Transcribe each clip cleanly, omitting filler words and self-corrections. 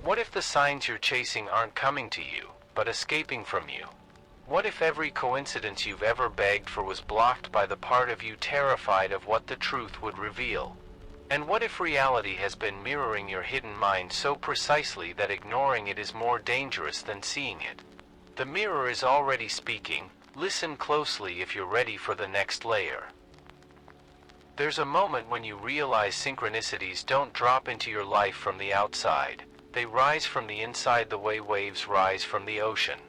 What if the signs you're chasing aren't coming to you, but escaping from you? What if every coincidence you've ever begged for was blocked by the part of you terrified of what the truth would reveal? And what if reality has been mirroring your hidden mind so precisely that ignoring it is more dangerous than seeing it? The mirror is already speaking. Listen closely if you're ready for the next layer. There's a moment when you realize synchronicities don't drop into your life from the outside. They rise from the inside the way waves rise from the ocean.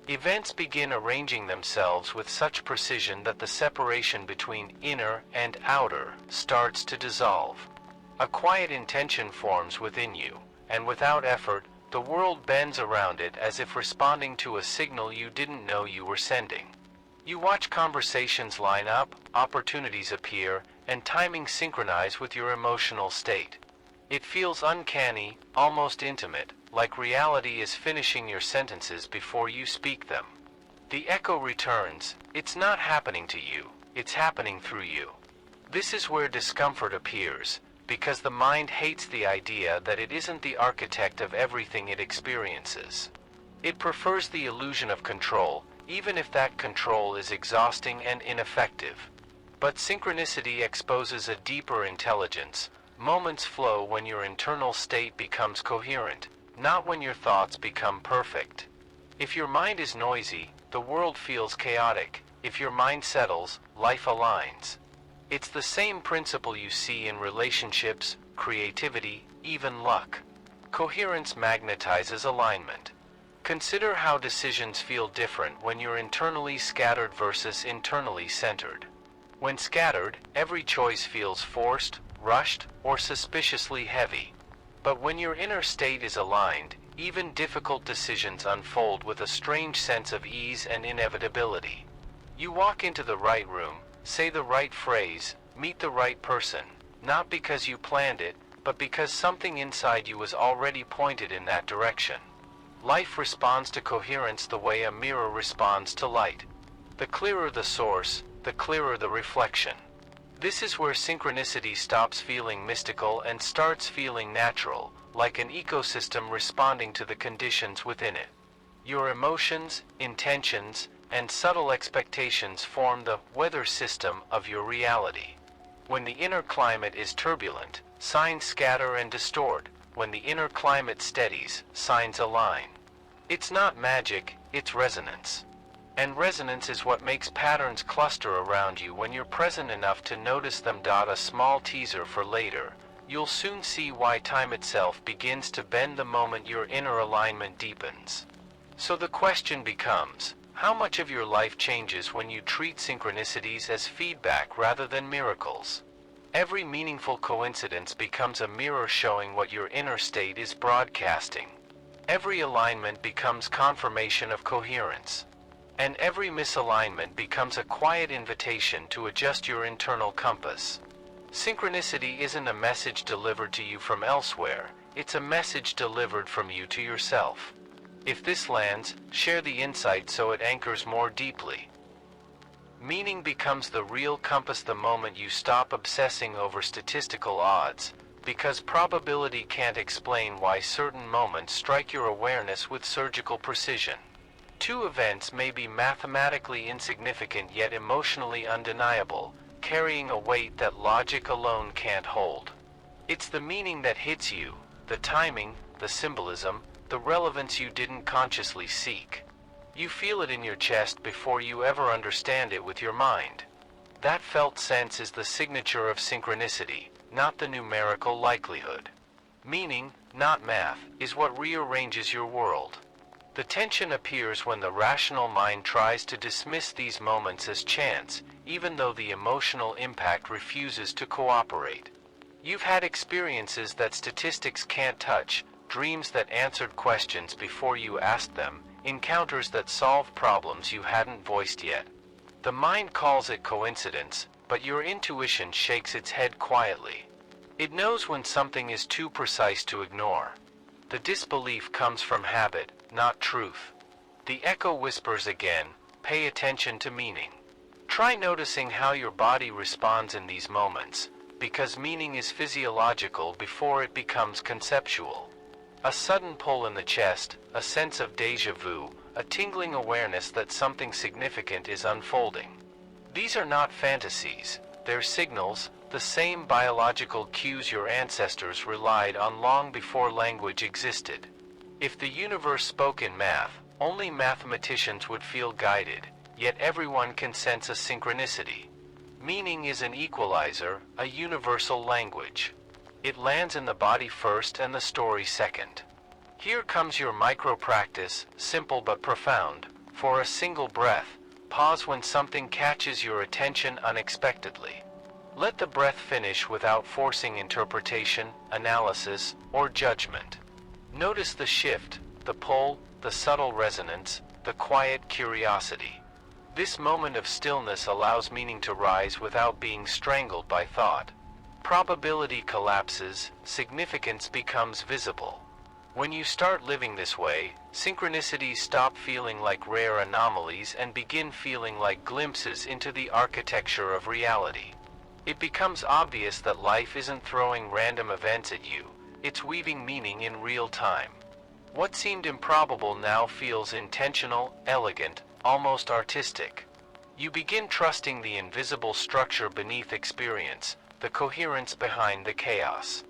Events begin arranging themselves with such precision that the separation between inner and outer starts to dissolve. A quiet intention forms within you, and without effort, the world bends around it as if responding to a signal you didn't know you were sending. You watch conversations line up, opportunities appear, and timing synchronize with your emotional state. It feels uncanny, almost intimate, like reality is finishing your sentences before you speak them. The echo returns. It's not happening to you, it's happening through you. This is where discomfort appears, because the mind hates the idea that it isn't the architect of everything it experiences. It prefers the illusion of control, even if that control is exhausting and ineffective. But synchronicity exposes a deeper intelligence. Moments flow when your internal state becomes coherent, not when your thoughts become perfect. If your mind is noisy, the world feels chaotic. If your mind settles, life aligns. It's the same principle you see in relationships, creativity, even luck. Coherence magnetizes alignment. Consider how decisions feel different when you're internally scattered versus internally centered. When scattered, every choice feels forced, rushed, or suspiciously heavy. But when your inner state is aligned, even difficult decisions unfold with a strange sense of ease and inevitability. You walk into the right room, say the right phrase, meet the right person, not because you planned it, but because something inside you was already pointed in that direction. Life responds to coherence the way a mirror responds to light. The clearer the source, the clearer the reflection. This is where synchronicity stops feeling mystical and starts feeling natural, like an ecosystem responding to the conditions within it. Your emotions, intentions, and subtle expectations form the weather system of your reality. When the inner climate is turbulent, signs scatter and distort. When the inner climate steadies, signs align. It's not magic, it's resonance. And resonance is what makes patterns cluster around you when you're present enough to notice them. A small teaser for later. You'll soon see why time itself begins to bend the moment your inner alignment deepens. So the question becomes, how much of your life changes when you treat synchronicities as feedback rather than miracles? Every meaningful coincidence becomes a mirror showing what your inner state is broadcasting. Every alignment becomes confirmation of coherence. And every misalignment becomes a quiet invitation to adjust your internal compass. Synchronicity isn't a message delivered to you from elsewhere, it's a message delivered from you to yourself. If this lands, share the insight so it anchors more deeply. Meaning becomes the real compass the moment you stop obsessing over statistical odds, because probability can't explain why certain moments strike your awareness with surgical precision. Two events may be mathematically insignificant yet emotionally undeniable, carrying a weight that logic alone can't hold. It's the meaning that hits you, the timing, the symbolism, the relevance you didn't consciously seek. You feel it in your chest before you ever understand it with your mind. That felt sense is the signature of synchronicity, not the numerical likelihood. Meaning, not math, is what rearranges your world. The tension appears when the rational mind tries to dismiss these moments as chance, even though the emotional impact refuses to cooperate. You've had experiences that statistics can't touch, dreams that answered questions before you asked them, encounters that solved problems you hadn't voiced yet. The mind calls it coincidence, but your intuition shakes its head quietly. It knows when something is too precise to ignore. The disbelief comes from habit, not truth. The echo whispers again, pay attention to meaning. Try noticing how your body responds in these moments, because meaning is physiological before it becomes conceptual. A sudden pull in the chest, a sense of déjà vu, a tingling awareness that something significant is unfolding. These are not fantasies, they're signals, the same biological cues your ancestors relied on long before language existed. If the universe spoke in math, only mathematicians would feel guided, yet everyone can sense a synchronicity. Meaning is an equalizer, a universal language. It lands in the body first and the story second. Here comes your micro-practice, simple but profound. For a single breath, pause when something catches your attention unexpectedly. Let the breath finish without forcing interpretation, analysis, or judgment. Notice the shift, the pull, the subtle resonance, the quiet curiosity. This moment of stillness allows meaning to rise without being strangled by thought. Probability collapses, significance becomes visible. When you start living this way, synchronicities stop feeling like rare anomalies and begin feeling like glimpses into the architecture of reality. It becomes obvious that life isn't throwing random events at you, it's weaving meaning in real time. What seemed improbable now feels intentional, elegant, almost artistic. You begin trusting the invisible structure beneath experience, the coherence behind the chaos.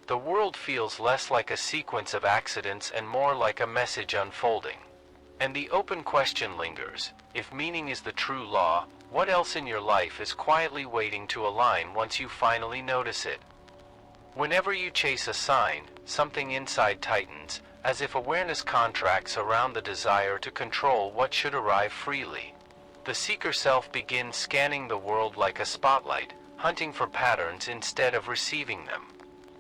The world feels less like a sequence of accidents and more like a message unfolding. And the open question lingers: if meaning is the true law, what else in your life is quietly waiting to align once you finally notice it? Whenever you chase a sign, something inside tightens, as if awareness contracts around the desire to control what should arrive freely. The seeker self begins scanning the world like a spotlight, hunting for patterns instead of receiving them.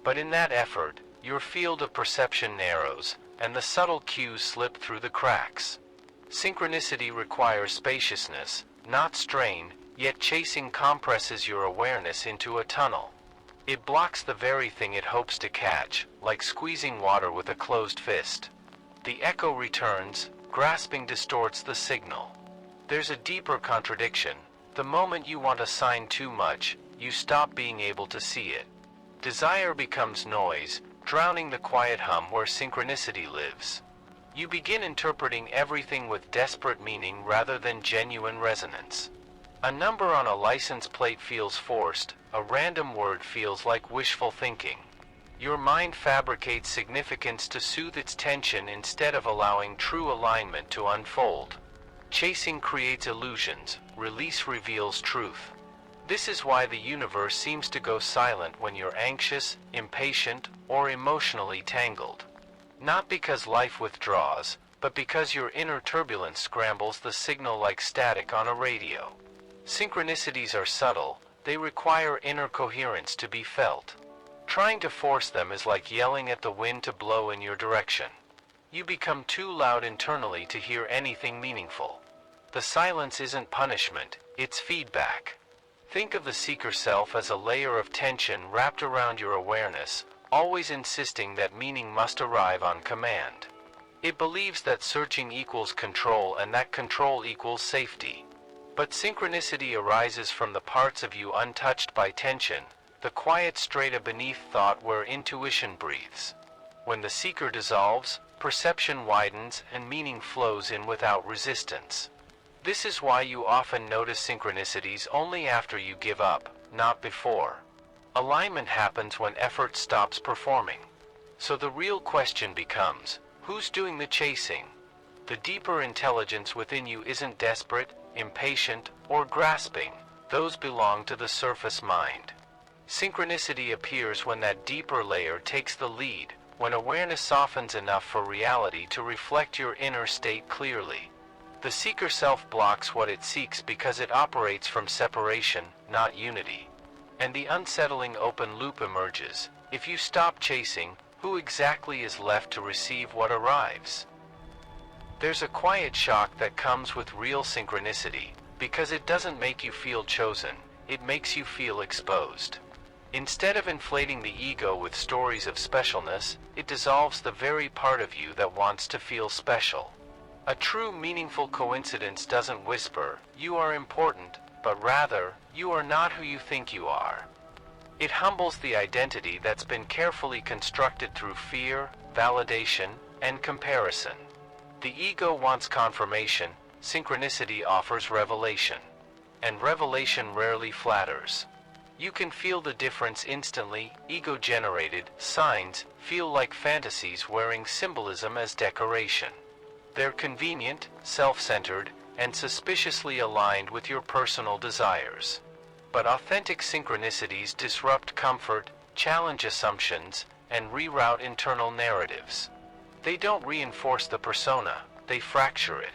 But in that effort, your field of perception narrows, and the subtle cues slip through the cracks. Synchronicity requires spaciousness, not strain, yet chasing compresses your awareness into a tunnel. It blocks the very thing it hopes to catch, like squeezing water with a closed fist. The echo returns, grasping distorts the signal. There's a deeper contradiction. The moment you want a sign too much, you stop being able to see it. Desire becomes noise, drowning the quiet hum where synchronicity lives. You begin interpreting everything with desperate meaning rather than genuine resonance. A number on a license plate feels forced, a random word feels like wishful thinking. Your mind fabricates significance to soothe its tension instead of allowing true alignment to unfold. Chasing creates illusions, release reveals truth. This is why the universe seems to go silent when you're anxious, impatient, or emotionally tangled. Not because life withdraws, but because your inner turbulence scrambles the signal like static on a radio. Synchronicities are subtle, they require inner coherence to be felt. Trying to force them is like yelling at the wind to blow in your direction. You become too loud internally to hear anything meaningful. The silence isn't punishment, it's feedback. Think of the seeker self as a layer of tension wrapped around your awareness, always insisting that meaning must arrive on command. It believes that searching equals control and that control equals safety. But synchronicity arises from the parts of you untouched by tension, the quiet strata beneath thought where intuition breathes. When the seeker dissolves, perception widens and meaning flows in without resistance. This is why you often notice synchronicities only after you give up, not before. Alignment happens when effort stops performing. So the real question becomes, who's doing the chasing? The deeper intelligence within you isn't desperate, impatient, or grasping. Those belong to the surface mind. Synchronicity appears when that deeper layer takes the lead, when awareness softens enough for reality to reflect your inner state clearly. The seeker self blocks what it seeks because it operates from separation, not unity. And the unsettling open loop emerges. If you stop chasing, who exactly is left to receive what arrives? There's a quiet shock that comes with real synchronicity, because it doesn't make you feel chosen, it makes you feel exposed. Instead of inflating the ego with stories of specialness, it dissolves the very part of you that wants to feel special. A true meaningful coincidence doesn't whisper, "You are important," but rather, "You are not who you think you are." It humbles the identity that's been carefully constructed through fear, validation, and comparison. The ego wants confirmation, synchronicity offers revelation. And revelation rarely flatters. You can feel the difference instantly. Ego-generated signs feel like fantasies wearing symbolism as decoration. They're convenient, self-centered, and suspiciously aligned with your personal desires. But authentic synchronicities disrupt comfort, challenge assumptions, and reroute internal narratives. They don't reinforce the persona, they fracture it.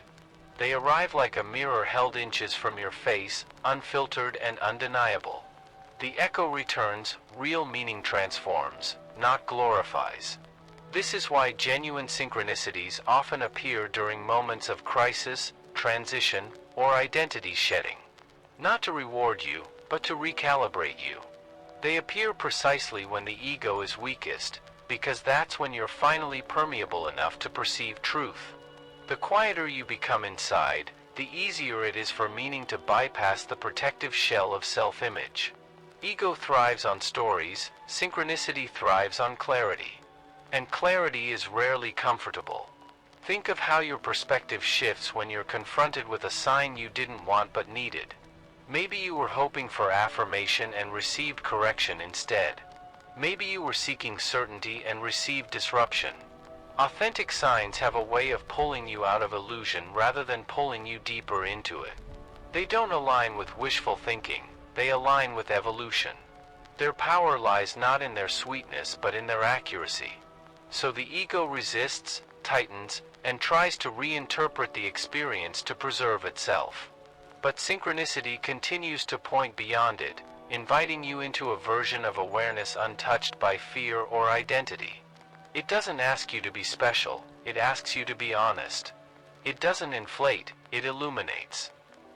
They arrive like a mirror held inches from your face, unfiltered and undeniable. The echo returns, real meaning transforms, not glorifies. This is why genuine synchronicities often appear during moments of crisis, transition, or identity shedding. Not to reward you, but to recalibrate you. They appear precisely when the ego is weakest, because that's when you're finally permeable enough to perceive truth. The quieter you become inside, the easier it is for meaning to bypass the protective shell of self-image. Ego thrives on stories, synchronicity thrives on clarity. And clarity is rarely comfortable. Think of how your perspective shifts when you're confronted with a sign you didn't want but needed. Maybe you were hoping for affirmation and received correction instead. Maybe you were seeking certainty and received disruption. Authentic signs have a way of pulling you out of illusion rather than pulling you deeper into it. They don't align with wishful thinking, they align with evolution. Their power lies not in their sweetness but in their accuracy. So the ego resists, tightens, and tries to reinterpret the experience to preserve itself. But synchronicity continues to point beyond it, inviting you into a version of awareness untouched by fear or identity. It doesn't ask you to be special, it asks you to be honest. It doesn't inflate, it illuminates.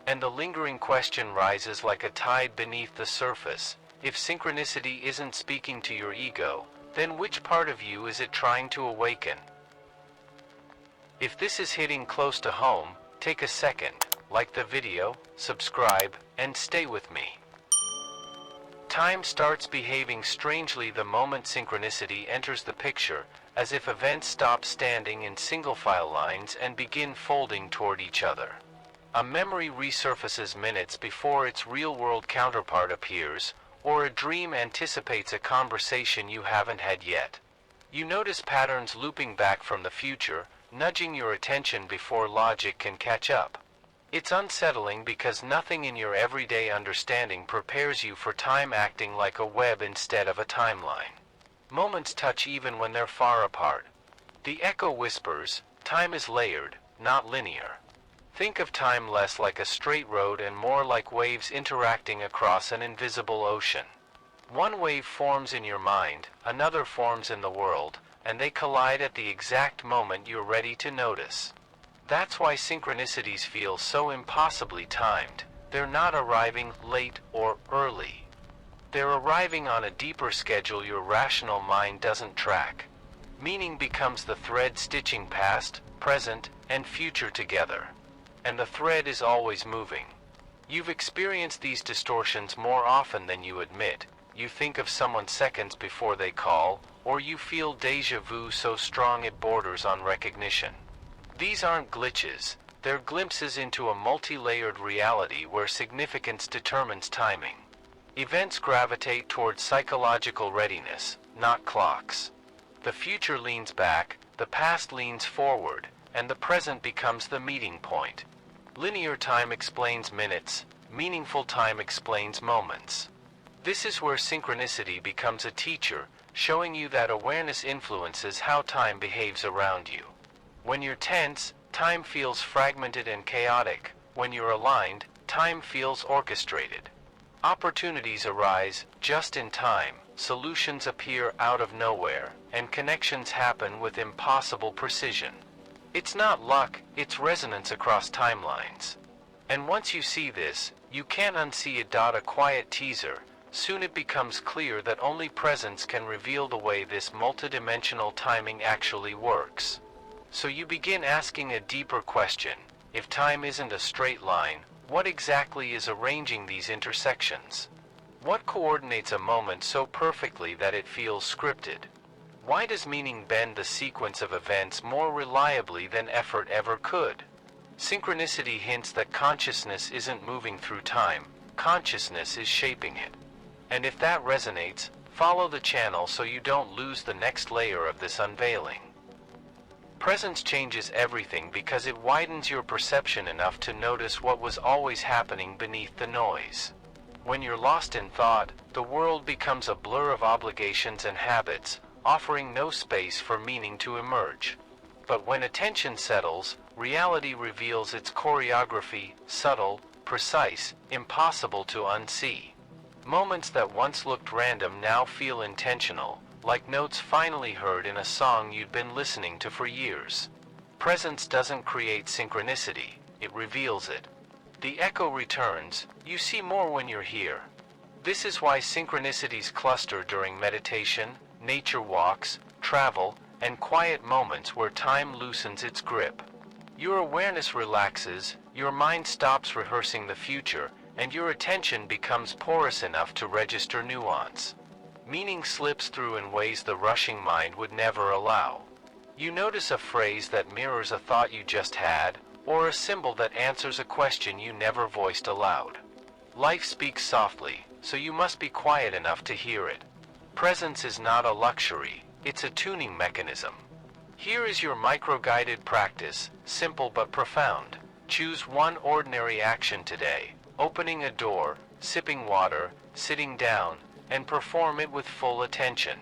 And the lingering question rises like a tide beneath the surface. If synchronicity isn't speaking to your ego, then which part of you is it trying to awaken? If this is hitting close to home, take a second, like the video, subscribe, and stay with me. Time starts behaving strangely the moment synchronicity enters the picture, as if events stop standing in single file lines and begin folding toward each other. A memory resurfaces minutes before its real-world counterpart appears, or a dream anticipates a conversation you haven't had yet. You notice patterns looping back from the future, nudging your attention before logic can catch up. It's unsettling because nothing in your everyday understanding prepares you for time acting like a web instead of a timeline. Moments touch even when they're far apart. The echo whispers, time is layered, not linear. Think of time less like a straight road and more like waves interacting across an invisible ocean. One wave forms in your mind, another forms in the world, and they collide at the exact moment you're ready to notice. That's why synchronicities feel so impossibly timed. They're not arriving late or early. They're arriving on a deeper schedule your rational mind doesn't track. Meaning becomes the thread stitching past, present, and future together. And the thread is always moving. You've experienced these distortions more often than you admit. You think of someone seconds before they call, or you feel déjà vu so strong it borders on recognition. These aren't glitches, they're glimpses into a multi-layered reality where significance determines timing. Events gravitate towards psychological readiness, not clocks. The future leans back, the past leans forward, and the present becomes the meeting point. Linear time explains minutes, meaningful time explains moments. This is where synchronicity becomes a teacher, showing you that awareness influences how time behaves around you. When you're tense, time feels fragmented and chaotic. When you're aligned, time feels orchestrated. Opportunities arise just in time, solutions appear out of nowhere, and connections happen with impossible precision. It's not luck, it's resonance across timelines. And once you see this, you can't unsee it. A quiet teaser. Soon it becomes clear that only presence can reveal the way this multidimensional timing actually works. So you begin asking a deeper question. If time isn't a straight line, what exactly is arranging these intersections? What coordinates a moment so perfectly that it feels scripted? Why does meaning bend the sequence of events more reliably than effort ever could? Synchronicity hints that consciousness isn't moving through time, consciousness is shaping it. And if that resonates, follow the channel so you don't lose the next layer of this unveiling. Presence changes everything because it widens your perception enough to notice what was always happening beneath the noise. When you're lost in thought, the world becomes a blur of obligations and habits, offering no space for meaning to emerge. But when attention settles, reality reveals its choreography, subtle, precise, impossible to unsee. Moments that once looked random now feel intentional, like notes finally heard in a song you'd been listening to for years. Presence doesn't create synchronicity, it reveals it. The echo returns, you see more when you're here. This is why synchronicities cluster during meditation, nature walks, travel, and quiet moments where time loosens its grip. Your awareness relaxes, your mind stops rehearsing the future, and your attention becomes porous enough to register nuance. Meaning slips through in ways the rushing mind would never allow. You notice a phrase that mirrors a thought you just had, or a symbol that answers a question you never voiced aloud. Life speaks softly, so you must be quiet enough to hear it. Presence is not a luxury, it's a tuning mechanism. Here is your micro-guided practice, simple but profound. Choose one ordinary action today, opening a door, sipping water, sitting down, and perform it with full attention.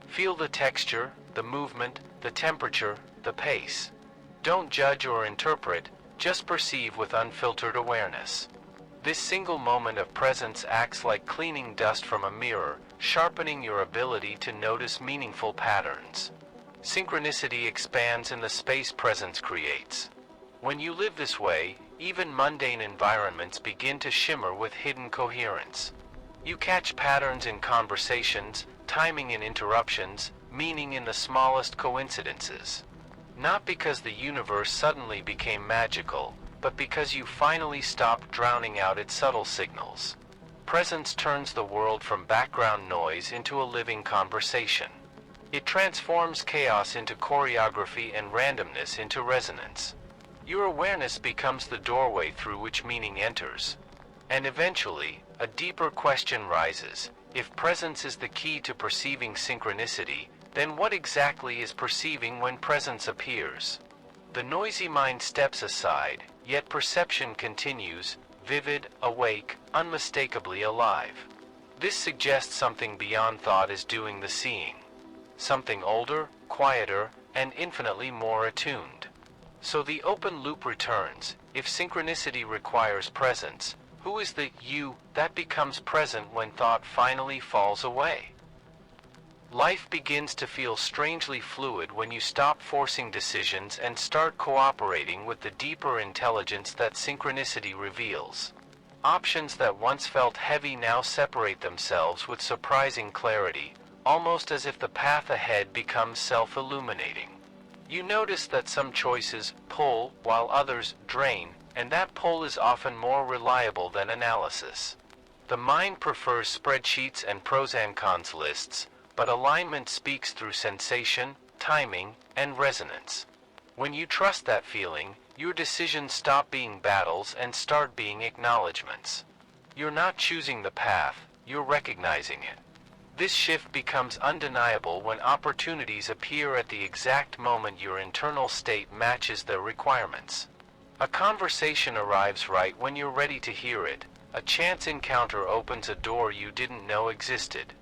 Feel the texture, the movement, the temperature, the pace. Don't judge or interpret, just perceive with unfiltered awareness. This single moment of presence acts like cleaning dust from a mirror, sharpening your ability to notice meaningful patterns. Synchronicity expands in the space presence creates. When you live this way, even mundane environments begin to shimmer with hidden coherence. You catch patterns in conversations, timing in interruptions, meaning in the smallest coincidences. Not because the universe suddenly became magical, but because you finally stopped drowning out its subtle signals. Presence turns the world from background noise into a living conversation. It transforms chaos into choreography and randomness into resonance. Your awareness becomes the doorway through which meaning enters. And eventually, a deeper question rises. If presence is the key to perceiving synchronicity, then what exactly is perceiving when presence appears? The noisy mind steps aside, yet perception continues, vivid, awake, unmistakably alive. This suggests something beyond thought is doing the seeing. Something older, quieter, and infinitely more attuned. So the open loop returns. If synchronicity requires presence, who is the you that becomes present when thought finally falls away? Life begins to feel strangely fluid when you stop forcing decisions and start cooperating with the deeper intelligence that synchronicity reveals. Options that once felt heavy now separate themselves with surprising clarity, almost as if the path ahead becomes self-illuminating. You notice that some choices pull while others drain, and that pull is often more reliable than analysis. The mind prefers spreadsheets and pros and cons lists, but alignment speaks through sensation, timing, and resonance. When you trust that feeling, your decisions stop being battles and start being acknowledgments. You're not choosing the path, you're recognizing it. This shift becomes undeniable when opportunities appear at the exact moment your internal state matches their requirements. A conversation arrives right when you're ready to hear it. A chance encounter opens a door you didn't know existed.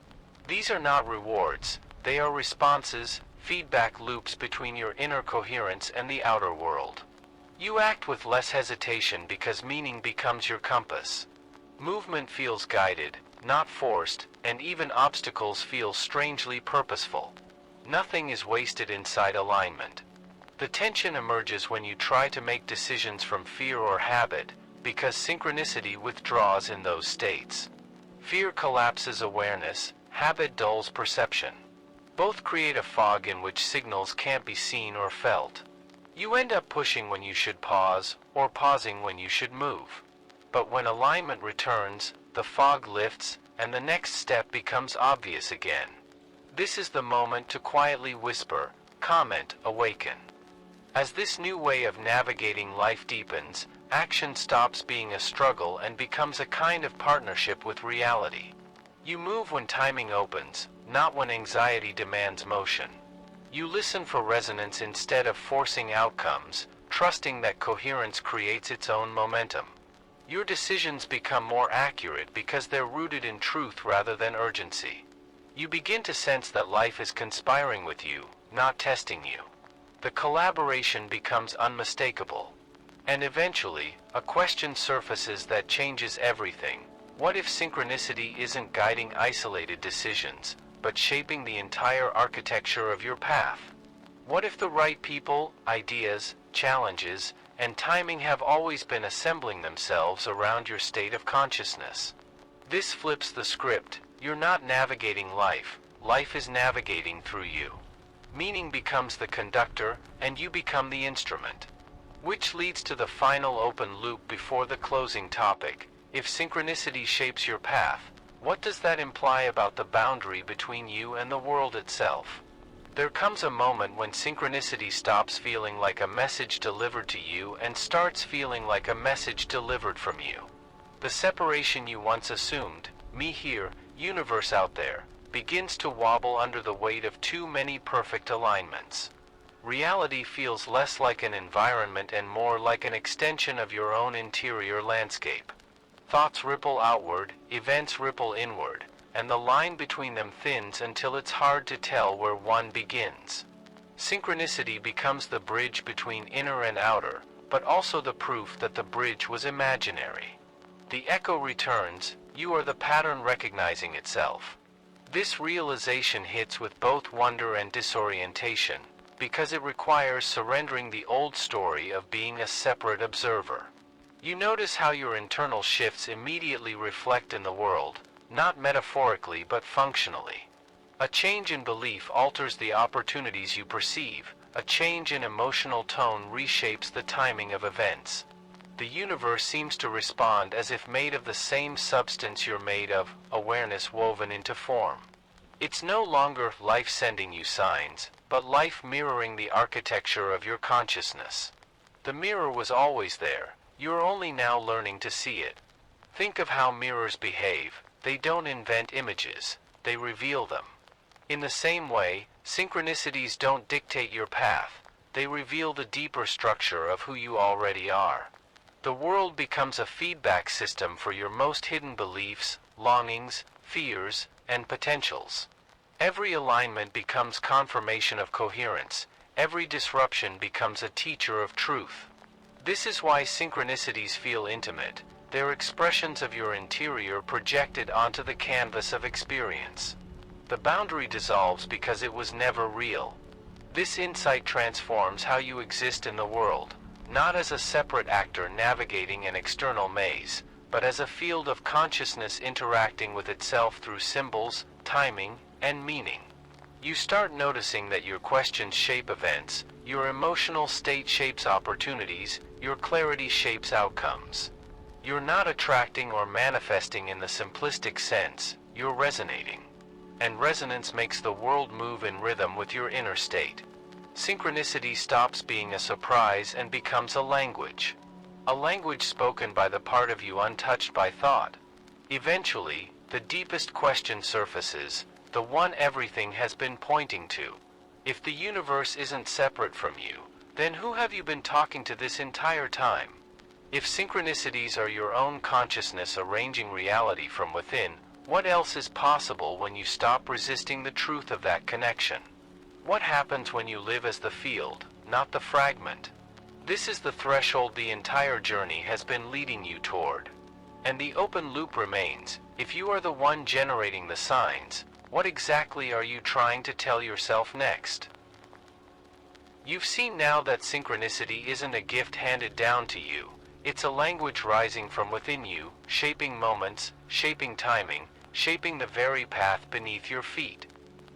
These are not rewards, they are responses, feedback loops between your inner coherence and the outer world. You act with less hesitation because meaning becomes your compass. Movement feels guided, not forced, and even obstacles feel strangely purposeful. Nothing is wasted inside alignment. The tension emerges when you try to make decisions from fear or habit, because synchronicity withdraws in those states. Fear collapses awareness, habit dulls perception. Both create a fog in which signals can't be seen or felt. You end up pushing when you should pause, or pausing when you should move. But when alignment returns, the fog lifts, and the next step becomes obvious again. This is the moment to quietly whisper, comment, awaken. As this new way of navigating life deepens, action stops being a struggle and becomes a kind of partnership with reality. You move when timing opens, not when anxiety demands motion. You listen for resonance instead of forcing outcomes, trusting that coherence creates its own momentum. Your decisions become more accurate because they're rooted in truth rather than urgency. You begin to sense that life is conspiring with you, not testing you. The collaboration becomes unmistakable. And eventually, a question surfaces that changes everything. What if synchronicity isn't guiding isolated decisions, but shaping the entire architecture of your path? What if the right people, ideas, challenges, and timing have always been assembling themselves around your state of consciousness? This flips the script. You're not navigating life, life is navigating through you. Meaning becomes the conductor, and you become the instrument. Which leads to the final open loop before the closing topic. If synchronicity shapes your path, what does that imply about the boundary between you and the world itself? There comes a moment when synchronicity stops feeling like a message delivered to you and starts feeling like a message delivered from you. The separation you once assumed, me here, universe out there, begins to wobble under the weight of too many perfect alignments. Reality feels less like an environment and more like an extension of your own interior landscape. Thoughts ripple outward, events ripple inward, and the line between them thins until it's hard to tell where one begins. Synchronicity becomes the bridge between inner and outer, but also the proof that the bridge was imaginary. The echo returns, you are the pattern recognizing itself. This realization hits with both wonder and disorientation, because it requires surrendering the old story of being a separate observer. You notice how your internal shifts immediately reflect in the world, not metaphorically but functionally. A change in belief alters the opportunities you perceive, a change in emotional tone reshapes the timing of events. The universe seems to respond as if made of the same substance you're made of, awareness woven into form. It's no longer life sending you signs, but life mirroring the architecture of your consciousness. The mirror was always there, you're only now learning to see it. Think of how mirrors behave. They don't invent images, they reveal them. In the same way, synchronicities don't dictate your path, they reveal the deeper structure of who you already are. The world becomes a feedback system for your most hidden beliefs, longings, fears, and potentials. Every alignment becomes confirmation of coherence, every disruption becomes a teacher of truth. This is why synchronicities feel intimate. They're expressions of your interior projected onto the canvas of experience. The boundary dissolves because it was never real. This insight transforms how you exist in the world, not as a separate actor navigating an external maze, but as a field of consciousness interacting with itself through symbols, timing, and meaning. You start noticing that your questions shape events, your emotional state shapes opportunities, your clarity shapes outcomes. You're not attracting or manifesting in the simplistic sense, you're resonating. And resonance makes the world move in rhythm with your inner state. Synchronicity stops being a surprise and becomes a language. A language spoken by the part of you untouched by thought. Eventually, the deepest question surfaces, the one everything has been pointing to. If the universe isn't separate from you, then who have you been talking to this entire time? If synchronicities are your own consciousness arranging reality from within, what else is possible when you stop resisting the truth of that connection? What happens when you live as the field, not the fragment? This is the threshold the entire journey has been leading you toward. And the open loop remains. If you are the one generating the signs, what exactly are you trying to tell yourself next? You've seen now that synchronicity isn't a gift handed down to you. It's a language rising from within you, shaping moments, shaping timing, shaping the very path beneath your feet.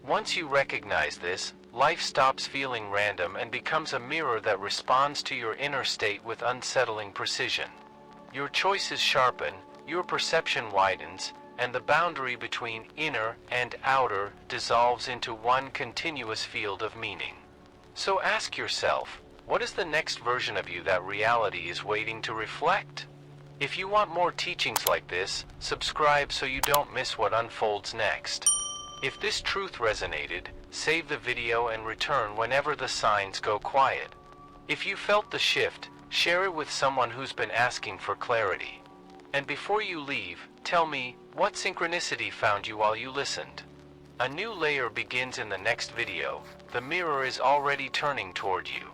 Once you recognize this, life stops feeling random and becomes a mirror that responds to your inner state with unsettling precision. Your choices sharpen, your perception widens, and the boundary between inner and outer dissolves into one continuous field of meaning. So ask yourself, what is the next version of you that reality is waiting to reflect? If you want more teachings like this, subscribe so you don't miss what unfolds next. If this truth resonated, save the video and return whenever the signs go quiet. If you felt the shift, share it with someone who's been asking for clarity. And before you leave, tell me, what synchronicity found you while you listened? A new layer begins in the next video. The mirror is already turning toward you.